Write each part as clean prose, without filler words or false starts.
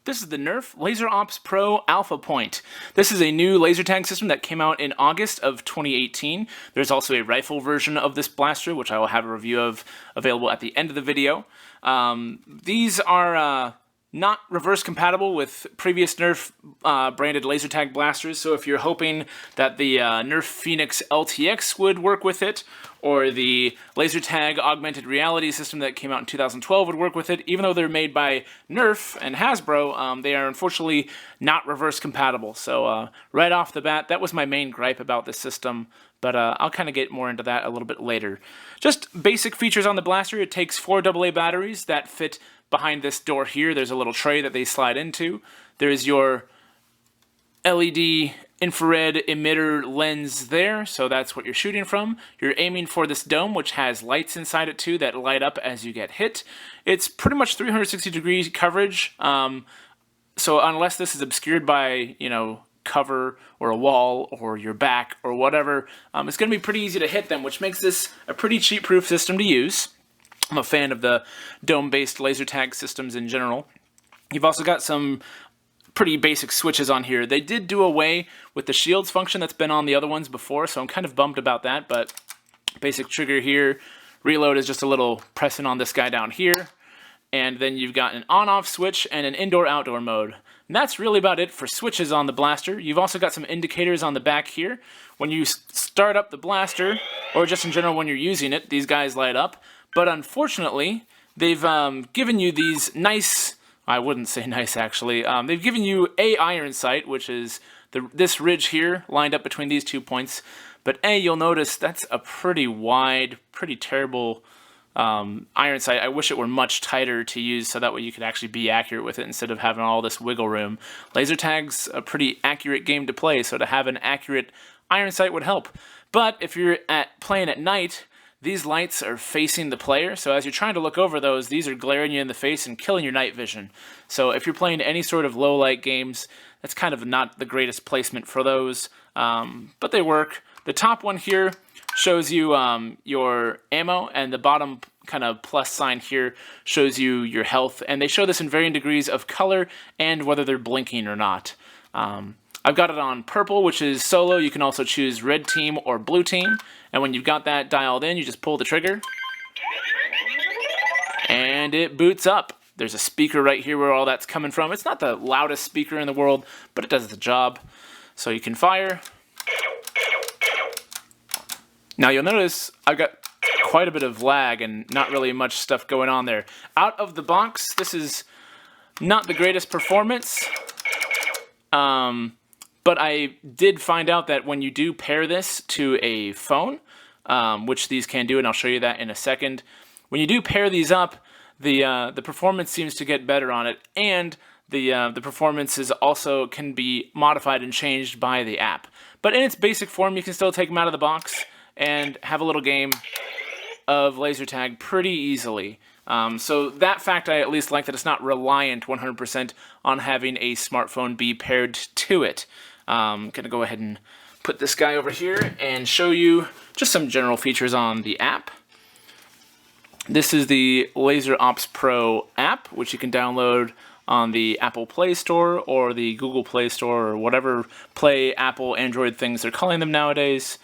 This is the Nerf Laser Ops Pro AlphaPoint. This is a new laser tag system that came out in August of 2018. There's also a rifle version of this blaster, which I will have a review of available at the end of the video. These are not reverse compatible with previous Nerf branded laser tag blasters, so if you're hoping that the Nerf Phoenix LTX would work with it, or the laser tag augmented reality system that came out in 2012 would work with it, even though they're made by Nerf and Hasbro, they are unfortunately not reverse compatible. So right off the bat, that was my main gripe about this system, but I'll kind of get more into that a little bit later. Just basic features on the blaster: it takes 4 AA batteries that fit behind this door here. There's a little tray that they slide into. There's your LED infrared emitter lens there, so that's what you're shooting from. You're aiming for this dome, which has lights inside it too that light up as you get hit. It's pretty much 360 degrees coverage, so unless this is obscured by, cover or a wall or your back or whatever, it's going to be pretty easy to hit them, which makes this a pretty cheap-proof system to use. I'm a fan of the dome-based laser tag systems in general. You've also got some pretty basic switches on here. They did do away with the shields function that's been on the other ones before, so I'm kind of bummed about that, but basic trigger here. Reload is just a little pressing on this guy down here. And then you've got an on-off switch and an indoor-outdoor mode. And that's really about it for switches on the blaster. You've also got some indicators on the back here. When you start up the blaster, or just in general when you're using it, these guys light up. But unfortunately, they've given you these nice, I wouldn't say nice actually, they've given you a iron sight, which is this ridge here lined up between these 2 points. But you'll notice that's a pretty wide, pretty terrible iron sight. I wish it were much tighter to use so that way you could actually be accurate with it instead of having all this wiggle room. Laser tag's a pretty accurate game to play, so to have an accurate iron sight would help. But if you're playing at night, these lights are facing the player, so as you're trying to look over those, these are glaring you in the face and killing your night vision. So if you're playing any sort of low light games, that's kind of not the greatest placement for those, but they work. The top one here shows you your ammo, and the bottom kind of plus sign here shows you your health, and they show this in varying degrees of color and whether they're blinking or not. I've got it on purple, which is solo. You can also choose red team or blue team. And when you've got that dialed in, you just pull the trigger. And it boots up. There's a speaker right here where all that's coming from. It's not the loudest speaker in the world, but it does the job. So you can fire. Now you'll notice I've got quite a bit of lag and not really much stuff going on there. Out of the box, this is not the greatest performance. But I did find out that when you do pair this to a phone, which these can do, and I'll show you that in a second, when you do pair these up, the performance seems to get better on it, and the performance is also can be modified and changed by the app. But in its basic form, you can still take them out of the box and have a little game of laser tag pretty easily. So that fact I at least like, that it's not reliant 100% on having a smartphone be paired to it. I'm going to go ahead and put this guy over here and show you just some general features on the app. This is the Laser Ops Pro app, which you can download on the Apple Play Store or the Google Play Store, or whatever Play, Apple, Android things they're calling them nowadays.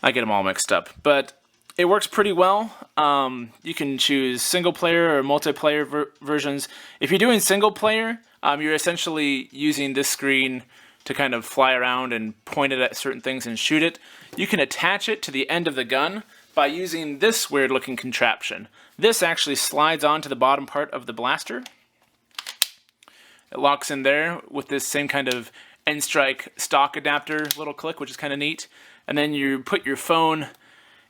I get them all mixed up, but it works pretty well. You can choose single player or multiplayer versions. If you're doing single player, you're essentially using this screen to kind of fly around and point it at certain things and shoot it. You can attach it to the end of the gun by using this weird looking contraption. This actually slides onto the bottom part of the blaster. It locks in there with this same kind of N-Strike stock adapter little click, which is kind of neat. And then you put your phone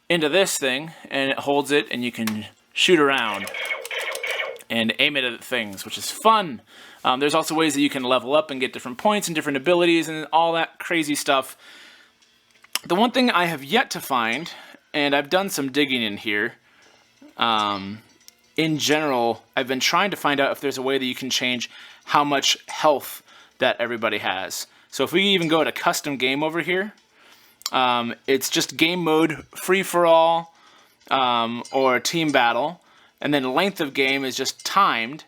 into this thing and it holds it, and you can shoot around and aim it at things, which is fun. There's also ways that you can level up and get different points and different abilities and all that crazy stuff. The one thing I have yet to find, and I've done some digging in here, in general, I've been trying to find out if there's a way that you can change how much health that everybody has. So if we even go to custom game over here, it's just game mode, free for all, or team battle, and then length of game is just timed,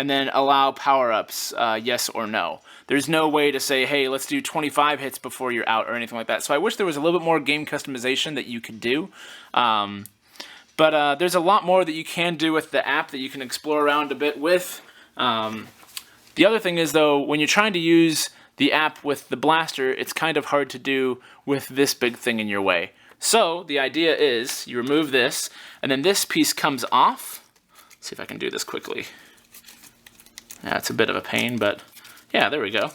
and then allow power-ups, yes or no. There's no way to say, hey, let's do 25 hits before you're out or anything like that. So I wish there was a little bit more game customization that you could do. But there's a lot more that you can do with the app that you can explore around a bit with. The other thing is, though, when you're trying to use the app with the blaster, it's kind of hard to do with this big thing in your way. So the idea is you remove this, and then this piece comes off. Let's see if I can do this quickly. Yeah, it's a bit of a pain, but yeah, there we go.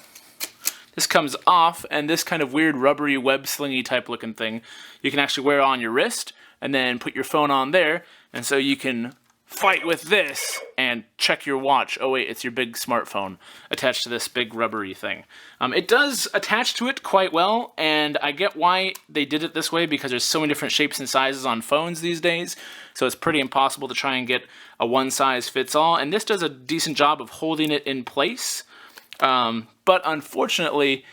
This comes off, and this kind of weird rubbery web slingy type looking thing you can actually wear on your wrist and then put your phone on there, and so you can fight with this and check your watch. Oh wait, it's your big smartphone attached to this big rubbery thing. It does attach to it quite well, and I get why they did it this way because there's so many different shapes and sizes on phones these days, so it's pretty impossible to try and get a one-size-fits-all, and this does a decent job of holding it in place. But unfortunately,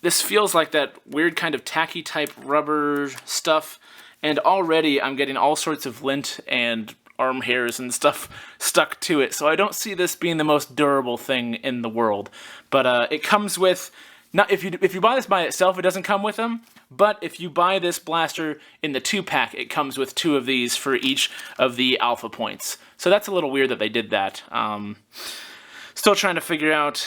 this feels like that weird kind of tacky type rubber stuff, and already I'm getting all sorts of lint and arm hairs and stuff stuck to it, so I don't see this being the most durable thing in the world. But it comes with, not if you buy this by itself, it doesn't come with them, but if you buy this blaster in the 2-pack, it comes with 2 of these for each of the AlphaPoints. So that's a little weird that they did that. Still trying to figure out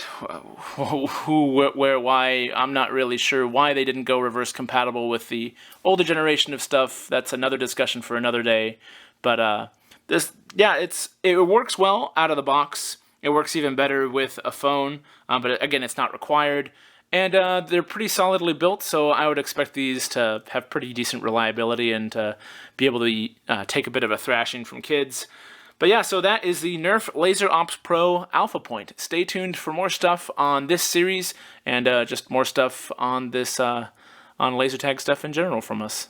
who, where, why. I'm not really sure why they didn't go reverse compatible with the older generation of stuff. That's another discussion for another day. But it works well out of the box. It works even better with a phone, but again, it's not required. And they're pretty solidly built, so I would expect these to have pretty decent reliability and to be able to take a bit of a thrashing from kids. But yeah, so that is the Nerf Laser Ops Pro AlphaPoint. Stay tuned for more stuff on this series and just more stuff on this on laser tag stuff in general from us.